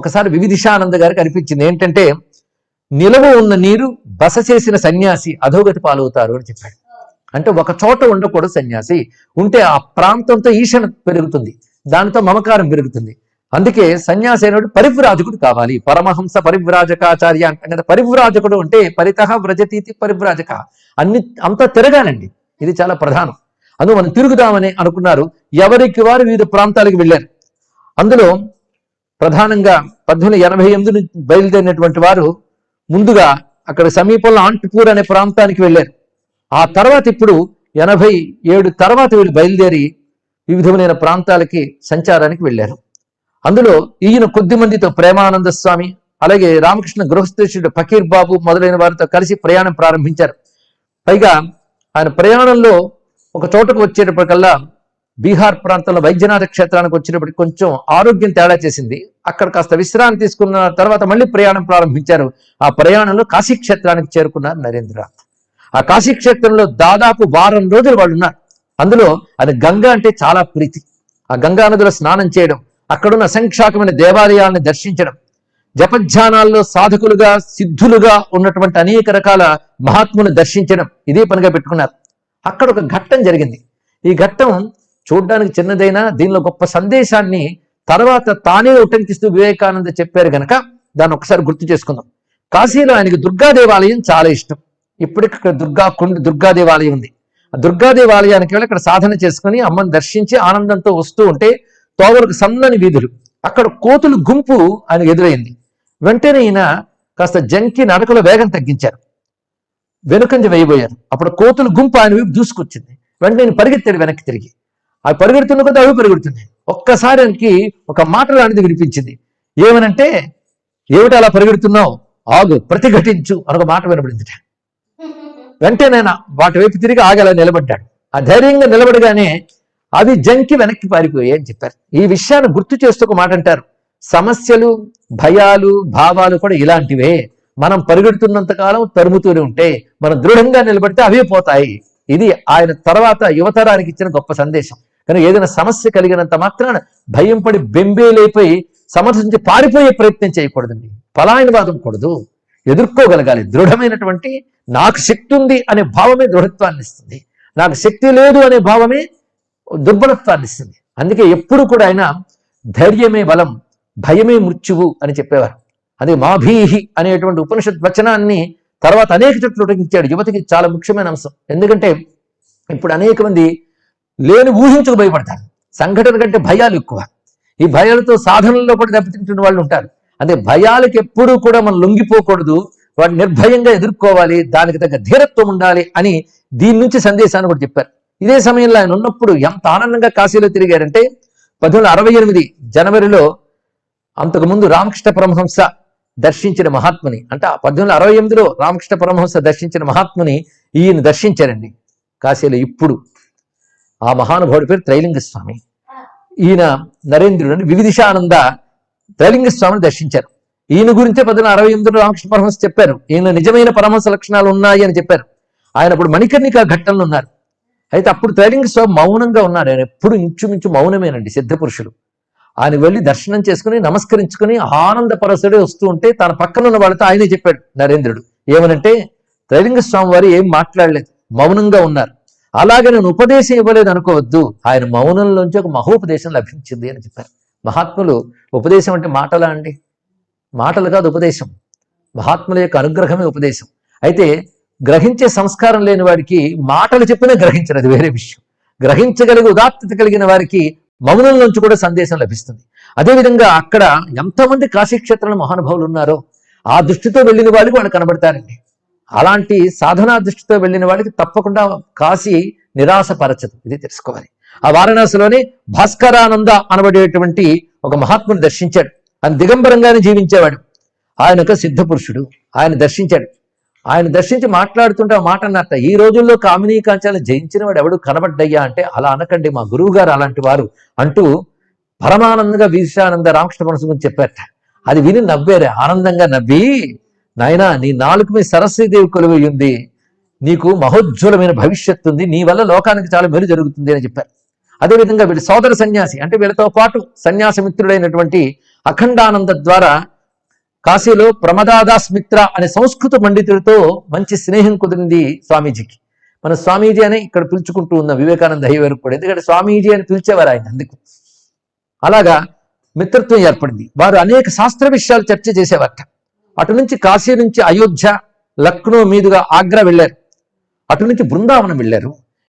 ఒకసారి వివిధిషానంద గారికి అనిపించింది ఏంటంటే, నిలవ ఉన్న నీరు బస చేసిన సన్యాసి అధోగతి పాలవుతారు అని చెప్పాడు. అంటే ఒక చోట ఉండకూడదు సన్యాసి, ఉంటే ఆ ప్రాంతంతో ఈషణ పెరుగుతుంది, దానితో మమకారం పెరుగుతుంది. అందుకే సన్యాసి అయినప్పుడు పరివ్రాజకుడు కావాలి. పరమహంస పరివ్రాజకాచార్య అంటాం కదా. పరివ్రాజకుడు అంటే పరితః వ్రజతీతి పరివ్రాజక, అంతా తిరగాలండి, ఇది చాలా ప్రధానం. అందులో మనం తిరుగుదామని అనుకున్నారు. ఎవరికి వారు వివిధ ప్రాంతాలకు వెళ్ళారు. అందులో ప్రధానంగా 1888 నుంచి బయలుదేరినటువంటి వారు ముందుగా అక్కడ సమీపంలో ఆంటిపూర్ అనే ప్రాంతానికి వెళ్ళారు. ఆ తర్వాత ఇప్పుడు 87 తర్వాత వీళ్ళు బయలుదేరి వివిధమైన ప్రాంతాలకి సంచారానికి వెళ్ళారు. అందులో ఈయన కొద్ది మందితో ప్రేమానంద స్వామి, అలాగే రామకృష్ణ గృహస్థేశ్వరుడు ఫకీర్ బాబు మొదలైన వారితో కలిసి ప్రయాణం ప్రారంభించారు. పైగా ఆయన ప్రయాణంలో ఒక చోటకు వచ్చేటప్పటికల్లా బీహార్ ప్రాంతంలో వైద్యనాథ క్షేత్రానికి వచ్చినప్పటికి కొంచెం ఆరోగ్యం తేడా చేసింది. అక్కడ కాస్త విశ్రాంతి తీసుకున్న తర్వాత మళ్ళీ ప్రయాణం ప్రారంభించారు. ఆ ప్రయాణంలో కాశీ క్షేత్రానికి చేరుకున్నారు నరేంద్రనాథ్. ఆ కాశీ క్షేత్రంలో దాదాపు వారం రోజులు వాళ్ళు ఉన్నారు. అందులో అది గంగా అంటే చాలా ప్రీతి. ఆ గంగా నదిలో స్నానం చేయడం, అక్కడున్న అసంఖ్యాకమైన దేవాలయాలను దర్శించడం, జపధ్యానాల్లో సాధకులుగా సిద్ధులుగా ఉన్నటువంటి అనేక రకాల మహాత్ములను దర్శించడం, ఇదే పనిగా పెట్టుకున్నారు. అక్కడ ఒక ఘట్టం జరిగింది. ఈ ఘట్టం చూడ్డానికి చిన్నదైనా దీనిలో గొప్ప సందేశాన్ని తర్వాత తానే ఉటంకిస్తూ వివేకానంద చెప్పారు గనక దాన్ని ఒకసారి గుర్తు చేసుకుందాం. కాశీలో ఆయనకి దుర్గా దేవాలయం చాలా ఇష్టం. ఇప్పటికి అక్కడ దుర్గా దేవాలయం ఉంది. ఆ దుర్గా దేవాలయానికి వెళ్ళి అక్కడ సాధన చేసుకుని అమ్మని దర్శించి ఆనందంతో వస్తూ ఉంటే తోవలకు సన్నని వీధులు, అక్కడ కోతులు గుంపు ఆయన ఎదురైంది. వెంటనే ఈయన కాస్త జంకి నడకలో వేగం తగ్గించారు, వెనుకంజ వేయబోయారు. అప్పుడు కోతులు గుంపు ఆయన వైపు దూసుకొచ్చింది. వెంటనే పరిగెత్తాడు వెనక్కి తిరిగి. అవి పరిగెడుతున్న కొద్ది అవి పరిగెడుతుంది. ఒక్కసారి ఆయనకి ఒక మాట లాంటిది వినిపించింది. ఏమనంటే, ఏమిటి అలా పరిగెడుతున్నావు, ఆగు, ప్రతిఘటించు అని ఒక మాట వినబడింది. వెంటనే వాటి వైపు తిరిగి ఆగి అలా నిలబడ్డాడు. ఆ ధైర్యంగా నిలబడగానే అవి జంకి వెనక్కి పారిపోయాయి అని చెప్పారు. ఈ విషయాన్ని గుర్తు చేస్తూ ఒక మాట అంటారు, సమస్యలు భయాలు భావాలు కూడా ఇలాంటివే. మనం పరిగెడుతున్నంత కాలం తరుముతూనే ఉంటే మనం దృఢంగా నిలబడితే అవే పోతాయి. ఇది ఆయన తర్వాత యువతరానికి ఇచ్చిన గొప్ప సందేశం. కానీ ఏదైనా సమస్య కలిగినంత మాత్రాన భయం పడి బెంబేలైపోయి సమర్థించి పారిపోయే ప్రయత్నం చేయకూడదండి. పలాయనవాదం కూడదు, ఎదుర్కోగలగాలి. దృఢమైనటువంటి నాకు శక్తి ఉంది అనే భావమే దృఢత్వాన్ని ఇస్తుంది, నాకు శక్తి లేదు అనే భావమే దుర్బలత్వాన్ని ఇస్తుంది. అందుకే ఎప్పుడు కూడా ఆయన ధైర్యమే బలం, భయమే మృత్యువు అని చెప్పేవారు. అదే మాభీహి అనేటువంటి ఉపనిషత్ వచనాన్ని తర్వాత అనేక చోట్ల ఉటంకించాడు. యువతకి చాలా ముఖ్యమైన అంశం. ఎందుకంటే ఇప్పుడు అనేక మంది లేని ఊహించుకు భయపడతారు. సంఘటన కంటే భయాలు ఎక్కువ. ఈ భయాలతో సాధనల్లో కూడా దెబ్బతింటున్న వాళ్ళు ఉంటారు. అదే భయాలకు ఎప్పుడూ కూడా మనం లొంగిపోకూడదు, వాటిని నిర్భయంగా ఎదుర్కోవాలి, దానికి తగ్గ ధీరత్వం ఉండాలి అని దీని నుంచి సందేశాన్ని కూడా చెప్పారు. ఇదే సమయంలో ఆయన ఉన్నప్పుడు ఎంత ఆనందంగా కాశీలో తిరిగారంటే 1868 జనవరిలో అంతకుముందు రామకృష్ణ పరమహంస దర్శించిన మహాత్ముని, అంటే 1868లో రామకృష్ణ పరమహంస దర్శించిన మహాత్ముని ఈయన దర్శించారండి కాశీలో. ఇప్పుడు ఆ మహానుభావుడి పేరు త్రైలింగ స్వామి. ఈయన నరేంద్రుడని వివిధిషానంద త్రైలింగ స్వామిని దర్శించారు. ఈయన గురించే 1868లో రామకృష్ణ పరమహంస చెప్పారు, ఈయన నిజమైన పరమహంస లక్షణాలు ఉన్నాయి అని చెప్పారు. ఆయన అప్పుడు మణికర్ణిక ఘట్టంలో ఉన్నారు. అయితే అప్పుడు త్రైలింగ స్వామి మౌనంగా ఉన్నారు. ఆయన ఎప్పుడు ఇంచుమించు మౌనమేనండి, సిద్ధపురుషులు. ఆయన వెళ్ళి దర్శనం చేసుకుని నమస్కరించుకుని ఆనందపరసుడే వస్తూ ఉంటే తన పక్కన ఉన్న వాళ్ళతో ఆయనే చెప్పాడు నరేంద్రుడు. ఏమనంటే, త్రైలింగ స్వామి వారు ఏం మాట్లాడలేదు, మౌనంగా ఉన్నారు. అలాగే నేను ఉపదేశం ఇవ్వలేదు అనుకోవద్దు, ఆయన మౌనంలోంచి ఒక మహోపదేశం లభించింది అని చెప్పారు. మహాత్ములు ఉపదేశం అంటే మాటలా అండి? మాటలు కాదు ఉపదేశం, మహాత్ముల యొక్క అనుగ్రహమే ఉపదేశం. అయితే గ్రహించే సంస్కారం లేని వాడికి మాటలు చెప్పినా గ్రహించరు, అది వేరే విషయం. గ్రహించగలిగే ఉదాత్తత కలిగిన వారికి మౌనం నుంచి కూడా సందేశం లభిస్తుంది. అదేవిధంగా అక్కడ ఎంతమంది కాశీక్షేత్రంలో మహానుభావులు ఉన్నారో ఆ దృష్టితో వెళ్ళిన వాళ్ళకి వాళ్ళు కనబడతారండి. అలాంటి సాధనా దృష్టితో వెళ్ళిన వాళ్ళకి తప్పకుండా కాశీ నిరాశపరచదు, ఇది తెలుసుకోవాలి. ఆ వారణాసిలోనే భాస్కరానంద అనబడేటువంటి ఒక మహాత్ముని దర్శించాడు. ఆయన దిగంబరంగానే జీవించేవాడు. ఆయన ఒక సిద్ధ పురుషుడు. ఆయన దర్శించాడు. ఆయన దర్శించి మాట్లాడుతుంటే ఆ మాట అన్నట్ట, ఈ రోజుల్లో కామినీ కాంచాలను జయించిన వాడు ఎవడు కనబడ్డయ్యా అంటే, అలా అనకండి, మా గురువు గారు అలాంటి వారు అంటూ పరమానందంగా విశానంద రామకృష్ణ పరమహంస గురించి చెప్పారట. అది విని నవ్వారు, ఆనందంగా నవ్వి, నాయనా నీ నాలుగు మీద సరస్వతీదేవి కొలువై ఉంది, నీకు మహోజ్వలమైన భవిష్యత్తు ఉంది, నీ వల్ల లోకానికి చాలా మేలు జరుగుతుంది అని చెప్పారు. అదేవిధంగా వీళ్ళ సోదర సన్యాసి అంటే వీళ్ళతో పాటు సన్యాస మిత్రుడైనటువంటి అఖండానంద ద్వారా కాశీలో ప్రమదాదాస్ మిత్ర అనే సంస్కృత పండితుడితో మంచి స్నేహం కుదిరింది స్వామీజీకి. మన స్వామీజీ అని ఇక్కడ పిలుచుకుంటూ ఉన్న వివేకానంద అయ్యవారు కూడా, ఎందుకంటే స్వామీజీ అని పిలిచేవారు ఆయన అందుకు. అలాగా మిత్రత్వం ఏర్పడింది. వారు అనేక శాస్త్ర విషయాలు చర్చ చేసేవారట. అటు నుంచి కాశీ నుంచి అయోధ్య, లక్నో మీదుగా ఆగ్రా వెళ్ళారు. అటు నుంచి బృందావనం వెళ్ళారు.